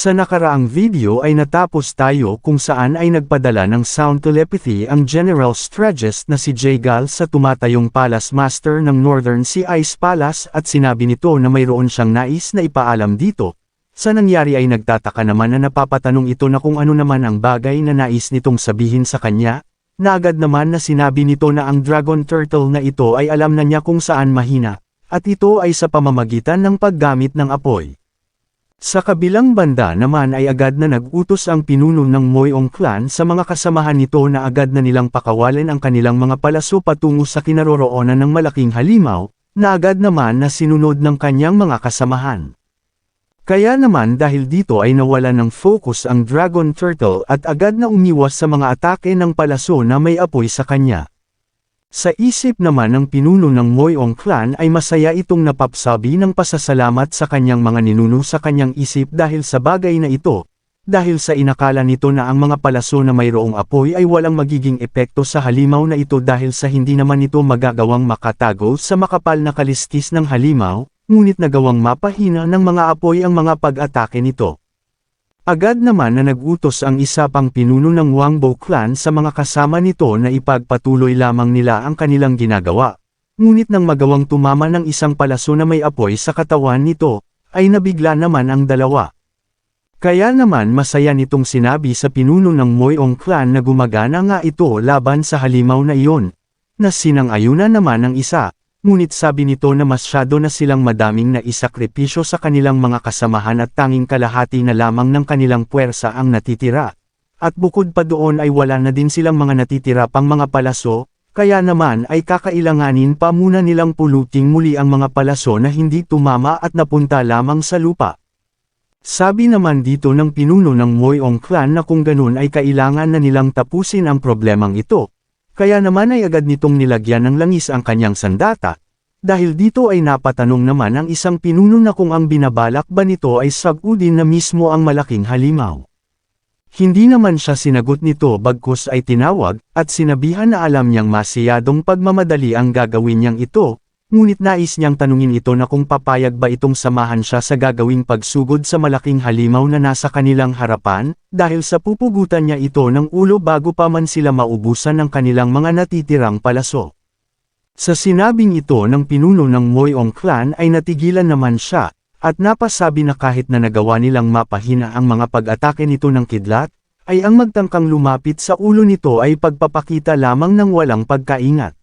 Sa nakaraang video ay natapos tayo kung saan ay nagpadala ng sound telepathy ang General Strategist na si Jaegal sa tumatayong Palace Master ng Northern Sea Ice Palace at sinabi nito na mayroon siyang nais na ipaalam dito. Sa nangyari ay nagtataka naman na napapatanong ito na kung ano naman ang bagay na nais nitong sabihin sa kanya, na agad naman na sinabi nito na ang Dragon Turtle na ito ay alam na niya kung saan mahina, at ito ay sa pamamagitan ng paggamit ng apoy. Sa kabilang banda naman ay agad na nag-utos ang pinuno ng Moyong clan sa mga kasamahan nito na agad na nilang pakawalan ang kanilang mga palaso patungo sa kinaroroonan ng malaking halimaw, na agad naman na sinunod ng kanyang mga kasamahan. Kaya naman dahil dito ay nawalan ng focus ang Dragon Turtle at agad na umiwas sa mga atake ng palaso na may apoy sa kanya. Sa isip naman ng pinuno ng Moyong clan ay masaya itong napapsabi ng pasasalamat sa kanyang mga ninuno sa kanyang isip dahil sa bagay na ito, dahil sa inakala nito na ang mga palaso na mayroong apoy ay walang magiging epekto sa halimaw na ito dahil sa hindi naman ito magagawang makatago sa makapal na kalistis ng halimaw, ngunit nagawang mapahina ng mga apoy ang mga pag-atake nito. Agad naman na nag-utos ang isa pang pinuno ng Wangbo clan sa mga kasama nito na ipagpatuloy lamang nila ang kanilang ginagawa. Ngunit nang magawang tumama ng isang palaso na may apoy sa katawan nito, ay nabigla naman ang dalawa. Kaya naman masaya nitong sinabi sa pinuno ng Moyong clan na gumagana nga ito laban sa halimaw na iyon, na sinang-ayunan naman ang isa. Ngunit sabi nito na masyado na silang madaming na isakripisyo sa kanilang mga kasamahan at tanging kalahati na lamang ng kanilang puwersa ang natitira. At bukod pa doon ay wala na din silang mga natitira pang mga palaso, kaya naman ay kakailanganin pa muna nilang puluting muli ang mga palaso na hindi tumama at napunta lamang sa lupa. Sabi naman dito ng pinuno ng Moyong clan na kung ganun ay kailangan na nilang tapusin ang problemang ito. Kaya naman ay agad nitong nilagyan ng langis ang kanyang sandata, dahil dito ay napatanong naman ang isang pinuno na kung ang binabalak ba nito ay sagudin na mismo ang malaking halimaw. Hindi naman siya sinagot nito bagkus ay tinawag, at sinabihan na alam niyang masiyadong pagmamadali ang gagawin niyang ito, ngunit nais niyang tanungin ito na kung papayag ba itong samahan siya sa gagawing pagsugod sa malaking halimaw na nasa kanilang harapan, dahil sa pupugutan niya ito ng ulo bago pa man sila maubusan ng kanilang mga natitirang palaso. Sa sinabing ito ng pinuno ng Moyong clan ay natigilan naman siya, at napasabi na kahit na nagawa nilang mapahina ang mga pag-atake nito ng kidlat, ay ang magtangkang lumapit sa ulo nito ay pagpapakita lamang ng walang pagkaingat.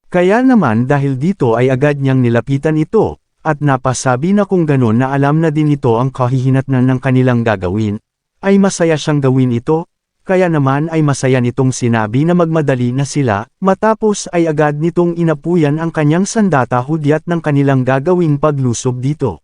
Kaya naman dahil dito ay agad niyang nilapitan ito, at napasabi na kung ganon na alam na din ito ang kahihinatnan ng kanilang gagawin, ay masaya siyang gawin ito, kaya naman ay masaya nitong sinabi na magmadali na sila, matapos ay agad nitong inapuyan ang kanyang sandata hudyat ng kanilang gagawing paglusob dito.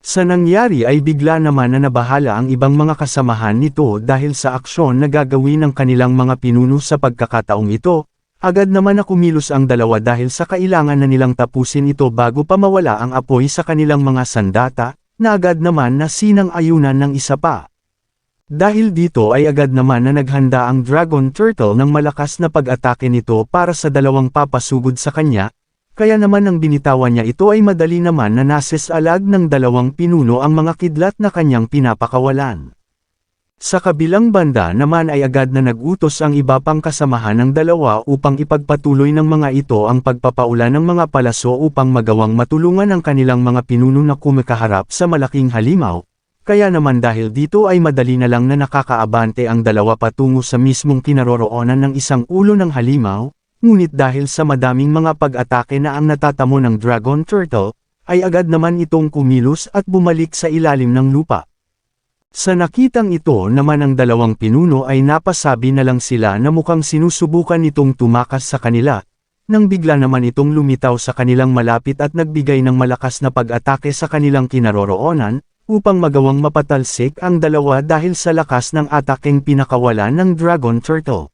Sa nangyari ay bigla naman na nabahala ang ibang mga kasamahan nito dahil sa aksyon na gagawin ng kanilang mga pinuno sa pagkakataong ito. Agad naman na kumilos ang dalawa dahil sa kailangan na nilang tapusin ito bago pa mawala ang apoy sa kanilang mga sandata, na agad naman na sinang-ayunan ng isa pa. Dahil dito ay agad naman na naghanda ang Dragon Turtle ng malakas na pag-atake nito para sa dalawang papasugod sa kanya, kaya naman nang binitawan niya ito ay madali naman na nasesalag ng dalawang pinuno ang mga kidlat na kanyang pinapakawalan. Sa kabilang banda naman ay agad na nag-utos ang iba pang kasamahan ng dalawa upang ipagpatuloy ng mga ito ang pagpapaula ng mga palaso upang magawang matulungan ang kanilang mga pinuno na kumakaharap sa malaking halimaw. Kaya naman dahil dito ay madali na lang na nakakaabante ang dalawa patungo sa mismong kinaroroonan ng isang ulo ng halimaw, ngunit dahil sa madaming mga pag-atake na ang natatamo ng Dragon Turtle, ay agad naman itong kumilos at bumalik sa ilalim ng lupa. Sa nakitang ito naman ang dalawang pinuno ay napasabi na lang sila na mukhang sinusubukan itong tumakas sa kanila, nang bigla naman itong lumitaw sa kanilang malapit at nagbigay ng malakas na pag-atake sa kanilang kinaroroonan, upang magawang mapatalsik ang dalawa dahil sa lakas ng atakeng pinakawalan ng Dragon Turtle.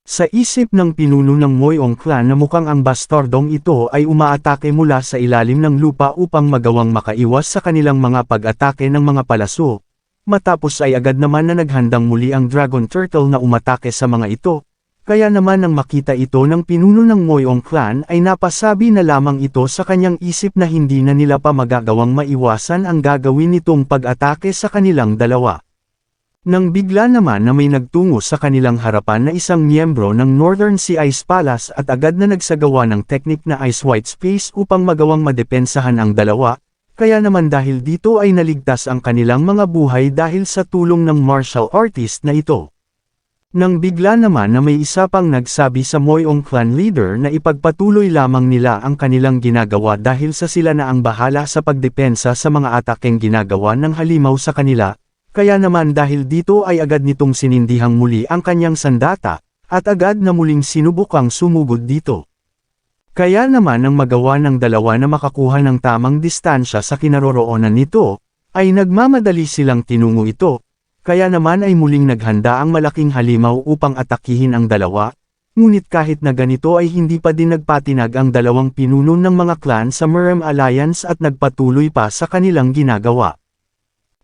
Sa isip ng pinuno ng Moyong clan na mukhang ang bastardong ito ay umaatake mula sa ilalim ng lupa upang magawang makaiwas sa kanilang mga pag-atake ng mga palaso. Matapos ay agad naman na naghandang muli ang Dragon Turtle na umatake sa mga ito, kaya naman nang makita ito ng pinuno ng Moyong Clan ay napasabi na lamang ito sa kanyang isip na hindi na nila pa magagawang maiwasan ang gagawin nitong pag-atake sa kanilang dalawa. Nang bigla naman na may nagtungo sa kanilang harapan na isang miyembro ng Northern Sea Ice Palace at agad na nagsagawa ng teknik na Ice White Space upang magawang madepensahan ang dalawa, kaya naman dahil dito ay naligtas ang kanilang mga buhay dahil sa tulong ng martial artist na ito. Nang bigla naman na may isa pang nagsabi sa Moyong Clan leader na ipagpatuloy lamang nila ang kanilang ginagawa dahil sa sila na ang bahala sa pagdepensa sa mga atakeng ginagawa ng halimaw sa kanila, kaya naman dahil dito ay agad nitong sinindihang muli ang kanyang sandata, at agad na muling sinubukang sumugod dito. Kaya naman ang magawa ng dalawa na makakuha ng tamang distansya sa kinaroroonan nito, ay nagmamadali silang tinungo ito. Kaya naman ay muling naghanda ang malaking halimaw upang atakihin ang dalawa, ngunit kahit na ganito ay hindi pa din nagpatinag ang dalawang pinuno ng mga clan sa Merem Alliance at nagpatuloy pa sa kanilang ginagawa.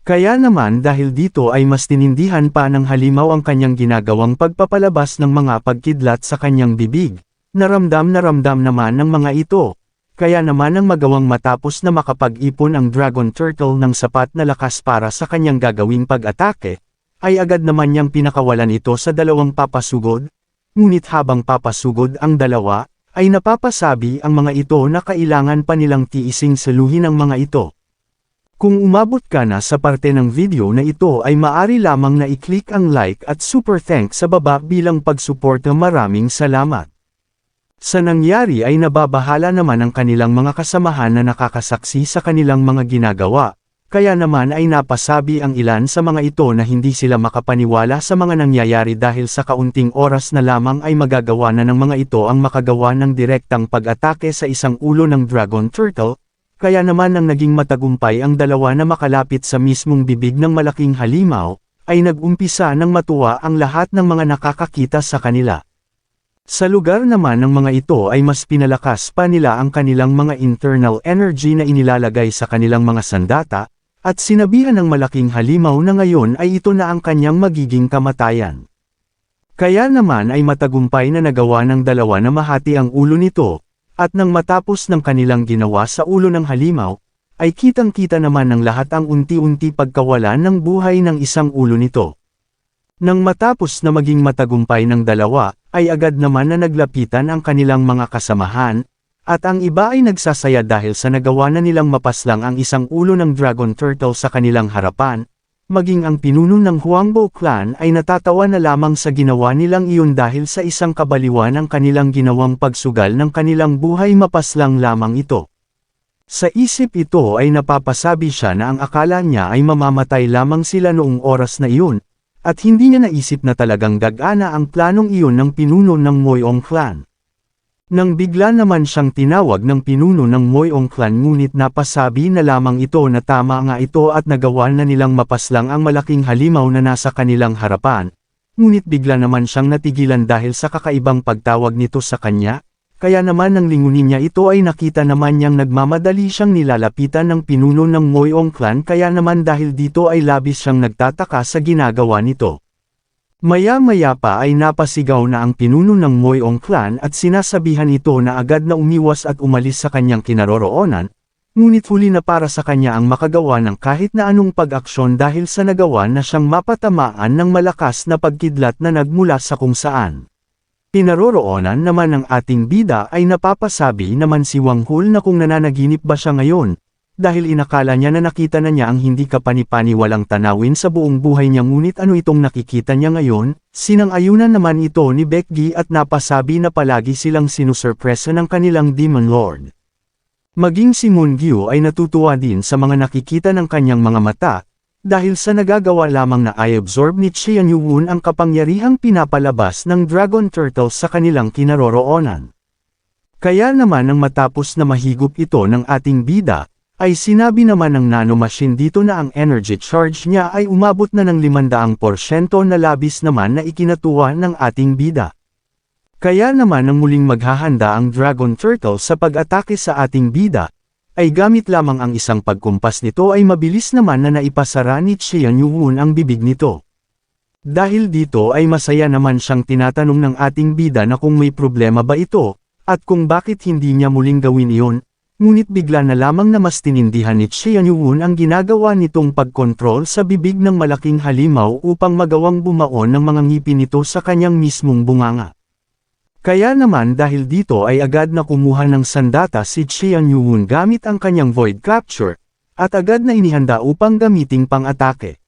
Kaya naman dahil dito ay mas tinindihan pa ng halimaw ang kanyang ginagawang pagpapalabas ng mga pagkidlat sa kanyang bibig, naramdam naman ng mga ito. Kaya naman ang magawang matapos na makapag-ipon ang Dragon Turtle ng sapat na lakas para sa kanyang gagawing pag-atake, ay agad naman niyang pinakawalan ito sa dalawang papasugod, ngunit habang papasugod ang dalawa, ay napapasabi ang mga ito na kailangan pa nilang tiising saluhin ang mga ito. Kung umabot ka na sa parte ng video na ito ay maari lamang na i-click ang like at super thanks sa baba bilang pagsuporta. Maraming salamat. Sa nangyari ay nababahala naman ang kanilang mga kasamahan na nakakasaksi sa kanilang mga ginagawa, kaya naman ay napasabi ang ilan sa mga ito na hindi sila makapaniwala sa mga nangyayari dahil sa kaunting oras na lamang ay magagawa na ng mga ito ang makagawa ng direktang pag-atake sa isang ulo ng Dragon Turtle, kaya naman nang naging matagumpay ang dalawa na makalapit sa mismong bibig ng malaking halimaw, ay nag-umpisa ng matuwa ang lahat ng mga nakakakita sa kanila. Sa lugar naman ng mga ito ay mas pinalakas pa nila ang kanilang mga internal energy na inilalagay sa kanilang mga sandata, at sinabihan ng malaking halimaw na ngayon ay ito na ang kanyang magiging kamatayan. Kaya naman ay matagumpay na nagawa ng dalawa na mahati ang ulo nito, at nang matapos ng kanilang ginawa sa ulo ng halimaw, ay kitang-kita naman ng lahat ang unti-unti pagkawalan ng buhay ng isang ulo nito. Nang matapos na maging matagumpay ng dalawa, ay agad naman na naglapitan ang kanilang mga kasamahan, at ang iba ay nagsasaya dahil sa nagawa na nilang mapaslang ang isang ulo ng Dragon Turtle sa kanilang harapan, maging ang pinuno ng Huangbo Clan ay natatawa na lamang sa ginawa nilang iyon dahil sa isang kabaliwan ng kanilang ginawang pagsugal ng kanilang buhay mapaslang lamang ito. Sa isip ito ay napapasabi siya na ang akala niya ay mamamatay lamang sila noong oras na iyon, at hindi niya naisip na talagang gagana ang planong iyon ng pinuno ng Moyong Clan. Nang bigla naman siyang tinawag ng pinuno ng Moyong Clan ngunit napasabi na lamang ito na tama nga ito at nagawa na nilang mapaslang ang malaking halimaw na nasa kanilang harapan, ngunit bigla naman siyang natigilan dahil sa kakaibang pagtawag nito sa kanya, kaya naman nang lingunin niya ito ay nakita naman niyang nagmamadali siyang nilalapitan ng pinuno ng Moyong Clan kaya naman dahil dito ay labis siyang nagtataka sa ginagawa nito. Maya-maya pa ay napasigaw na ang pinuno ng Moyong Clan at sinasabihan ito na agad na umiwas at umalis sa kanyang kinaroroonan, ngunit huli na para sa kanya ang makagawa ng kahit na anong pag-aksyon dahil sa nagawa na siyang mapatamaan ng malakas na pagkidlat na nagmula sa kung saan. Pinaroroonan naman ng ating bida ay napapasabi naman si Wang Hul na kung nananaginip ba siya ngayon, dahil inakala niya na nakita na niya ang hindi kapani-paniwalang tanawin sa buong buhay niya ngunit ano itong nakikita niya ngayon, sinang-ayunan naman ito ni Baekgi at napasabi na palagi silang sinusurpresa ng kanilang Demon Lord. Maging si Moon Gyu ay natutuwa din sa mga nakikita ng kanyang mga mata, dahil sa nagagawa lamang na i-absorb ni Qian Yuwon ang kapangyarihang pinapalabas ng Dragon Turtle sa kanilang kinaroroonan. Kaya naman nang matapos na mahigop ito ng ating bida, ay sinabi naman ng nanomachine dito na ang energy charge niya ay umabot na ng 500% na labis naman na ikinatuwa ng ating bida. Kaya naman nang muling maghahanda ang Dragon Turtle sa pag-atake sa ating bida, ay gamit lamang ang isang pagkumpas nito ay mabilis naman na naipasara ni Qian Yuwon ang bibig nito. Dahil dito ay masaya naman siyang tinatanong ng ating bida na kung may problema ba ito, at kung bakit hindi niya muling gawin iyon, ngunit bigla na lamang na mas tinindihan ni Xianyuun ang ginagawa nitong pagkontrol sa bibig ng malaking halimaw upang magawang bumaon ng mga ngipin nito sa kanyang mismong bunganga. Kaya naman dahil dito ay agad na kumuha ng sandata si Xianyuun gamit ang kanyang void capture, at agad na inihanda upang gamiting pang-atake.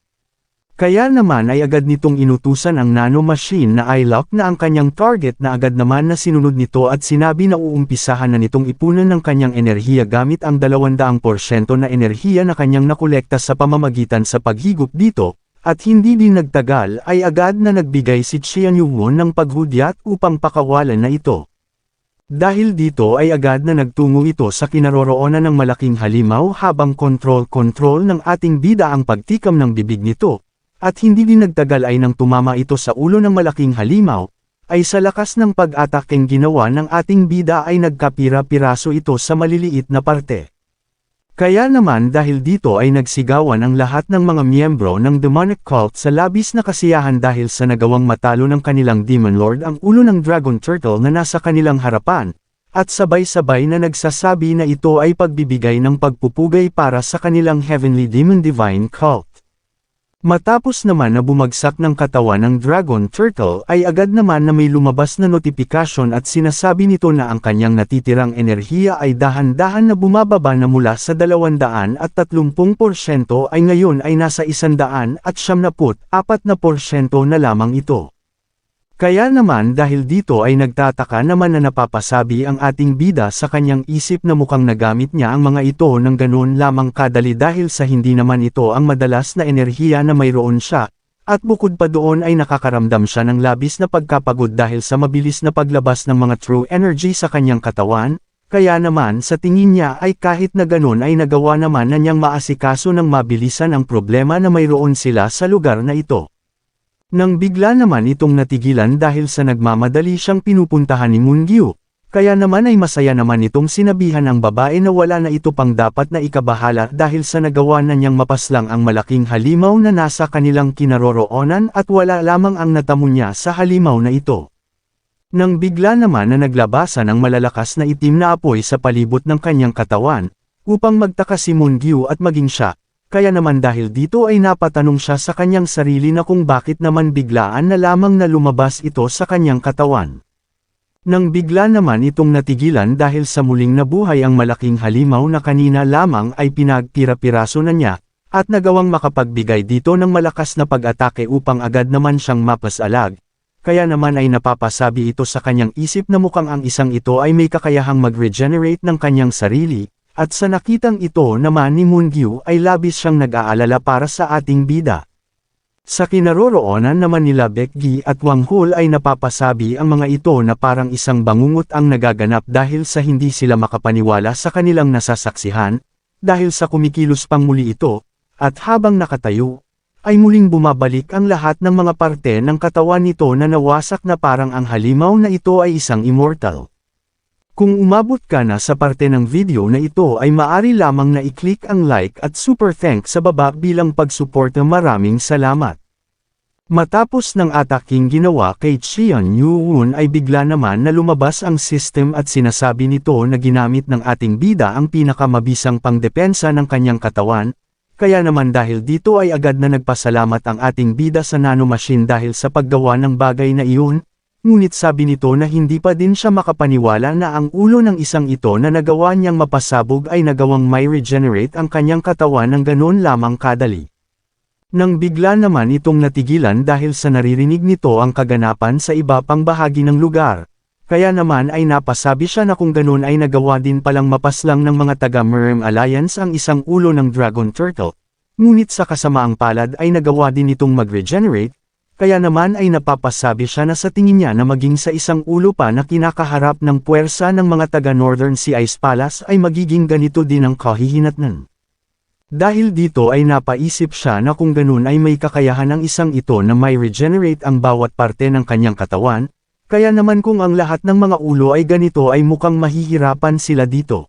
Kaya naman ay agad nitong inutusan ang nanomachine na I-lock na ang kanyang target na agad naman na sinunod nito at sinabi na uumpisahan na nitong ipunan ng kanyang enerhiya gamit ang 200% na enerhiya na kanyang nakolekta sa pamamagitan sa paghigop dito, at hindi din nagtagal ay agad na nagbigay si Xianyuun ng paghudyat upang pakawalan na ito. Dahil dito ay agad na nagtungo ito sa kinaroroonan ng malaking halimaw habang kontrol ng ating bida ang pagtikam ng bibig nito. At hindi din nagtagal ay nang tumama ito sa ulo ng malaking halimaw, ay sa lakas ng pag-atakeng ginawa ng ating bida ay nagkapira-piraso ito sa maliliit na parte. Kaya naman dahil dito ay nagsigawan ang lahat ng mga miyembro ng demonic cult sa labis na kasiyahan dahil sa nagawang matalo ng kanilang demon lord ang ulo ng dragon turtle na nasa kanilang harapan, at sabay-sabay na nagsasabi na ito ay pagbibigay ng pagpupugay para sa kanilang heavenly demon divine cult. Matapos naman na bumagsak ng katawan ng dragon turtle ay agad naman na may lumabas na notifikasyon at sinasabi nito na ang kanyang natitirang enerhiya ay dahan-dahan na bumababa na mula sa 230% ay ngayon ay nasa 174% na lamang ito. Kaya naman dahil dito ay nagtataka naman na napapasabi ang ating bida sa kanyang isip na mukhang nagamit niya ang mga ito ng ganoon lamang kadali dahil sa hindi naman ito ang madalas na enerhiya na mayroon siya, at bukod pa doon ay nakakaramdam siya ng labis na pagkapagod dahil sa mabilis na paglabas ng mga true energy sa kanyang katawan, kaya naman sa tingin niya ay kahit na ganoon ay nagawa naman na niyang maasikaso ng mabilisan ang problema na mayroon sila sa lugar na ito. Nang bigla naman itong natigilan dahil sa nagmamadali siyang pinupuntahan ni Moongyu, kaya naman ay masaya naman itong sinabihan ang babae na wala na ito pang dapat na ikabahala dahil sa nagawa na niyang mapaslang ang malaking halimaw na nasa kanilang kinaroroonan at wala lamang ang natamo niya sa halimaw na ito. Nang bigla naman na naglabasan ang malalakas na itim na apoy sa palibot ng kanyang katawan, upang magtaka si Moongyu at maging siya. Kaya naman dahil dito ay napatanong siya sa kanyang sarili na kung bakit naman biglaan na lamang na lumabas ito sa kanyang katawan. Nang bigla naman itong natigilan dahil sa muling nabuhay ang malaking halimaw na kanina lamang ay pinagpira-piraso na niya, at nagawang makapagbigay dito ng malakas na pag-atake upang agad naman siyang mapasalag. Kaya naman ay napapasabi ito sa kanyang isip na mukhang ang isang ito ay may kakayahang mag-regenerate ng kanyang sarili. At sa nakitang ito naman ni Moongyu ay labis siyang nag-aalala para sa ating bida. Sa kinaroroonan naman nila Baekgi at Wang Hul ay napapasabi ang mga ito na parang isang bangungot ang nagaganap dahil sa hindi sila makapaniwala sa kanilang nasasaksihan, dahil sa kumikilos pang muli ito, at habang nakatayo, ay muling bumabalik ang lahat ng mga parte ng katawan nito na nawasak na parang ang halimaw na ito ay isang immortal. Kung umabot ka na sa parte ng video na ito ay maari lamang na i-click ang like at super thanks sa baba bilang pagsuporta. Maraming salamat. Matapos ng ataking ginawa kay Xianyuun ay bigla naman na lumabas ang system at sinasabi nito na ginamit ng ating bida ang pinakamabisang pangdepensa ng kanyang katawan, kaya naman dahil dito ay agad na nagpasalamat ang ating bida sa nanomachine dahil sa paggawa ng bagay na iyon. Ngunit sabi nito na hindi pa din siya makapaniwala na ang ulo ng isang ito na nagawa niyang mapasabog ay nagawang may regenerate ang kanyang katawan ng ganoon lamang kadali. Nang bigla naman itong natigilan dahil sa naririnig nito ang kaganapan sa iba pang bahagi ng lugar, kaya naman ay napasabi siya na kung ganoon ay nagawa din palang mapaslang ng mga taga-Merm Alliance ang isang ulo ng Dragon Turtle, ngunit sa kasamaang palad ay nagawa din itong mag-regenerate. Kaya naman ay napapasabi siya na sa tingin niya na maging sa isang ulo pa na kinakaharap ng puwersa ng mga taga-Northern Sea Ice Palace ay magiging ganito din ang kahihinatnan. Dahil dito ay napaisip siya na kung ganun ay may kakayahan ang isang ito na may regenerate ang bawat parte ng kanyang katawan, kaya naman kung ang lahat ng mga ulo ay ganito ay mukhang mahihirapan sila dito.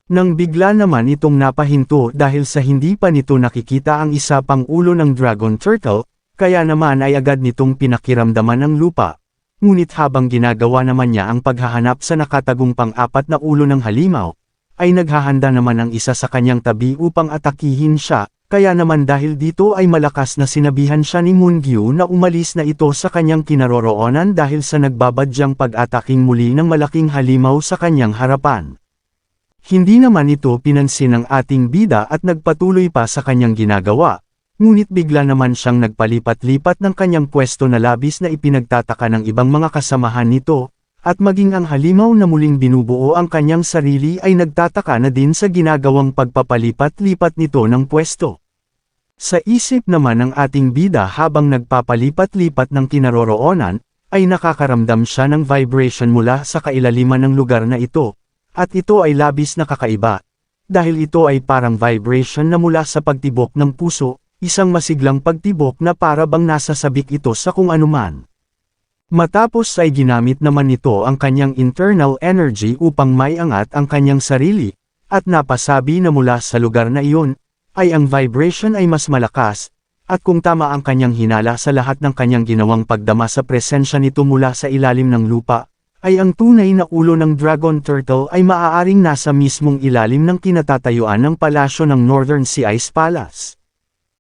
Nang bigla naman itong napahinto dahil sa hindi pa nito nakikita ang isa pang ulo ng Dragon Turtle, kaya naman ay agad nitong pinakiramdaman ang lupa. Ngunit habang ginagawa naman niya ang paghahanap sa nakatagong pang-apat na ulo ng halimaw, ay naghahanda naman ang isa sa kanyang tabi upang atakihin siya, kaya naman dahil dito ay malakas na sinabihan siya ni Moongyu na umalis na ito sa kanyang kinaroroonan dahil sa nagbabadyang pag-ataking muli ng malaking halimaw sa kanyang harapan. Hindi naman ito pinansin ng ating bida at nagpatuloy pa sa kanyang ginagawa. Ngunit bigla naman siyang nagpalipat-lipat ng kanyang pwesto na labis na ipinagtataka ng ibang mga kasamahan nito, at maging ang halimaw na muling binubuo ang kanyang sarili ay nagtataka na din sa ginagawang pagpapalipat-lipat nito ng pwesto. Sa isip naman ng ating bida habang nagpapalipat-lipat ng kinaroroonan, ay nakakaramdam siya ng vibration mula sa kailaliman ng lugar na ito, at ito ay labis na kakaiba, dahil ito ay parang vibration na mula sa pagtibok ng puso, isang masiglang pagtibok na para bang nasasabik ito sa kung anuman. Matapos ay ginamit naman nito ang kanyang internal energy upang maiangat ang kanyang sarili, at napasabi na mula sa lugar na iyon, ay ang vibration ay mas malakas, at kung tama ang kanyang hinala sa lahat ng kanyang ginawang pagdama sa presensya nito mula sa ilalim ng lupa, ay ang tunay na ulo ng dragon turtle ay maaaring nasa mismong ilalim ng kinatatayuan ng palasyo ng Northern Sea Ice Palace.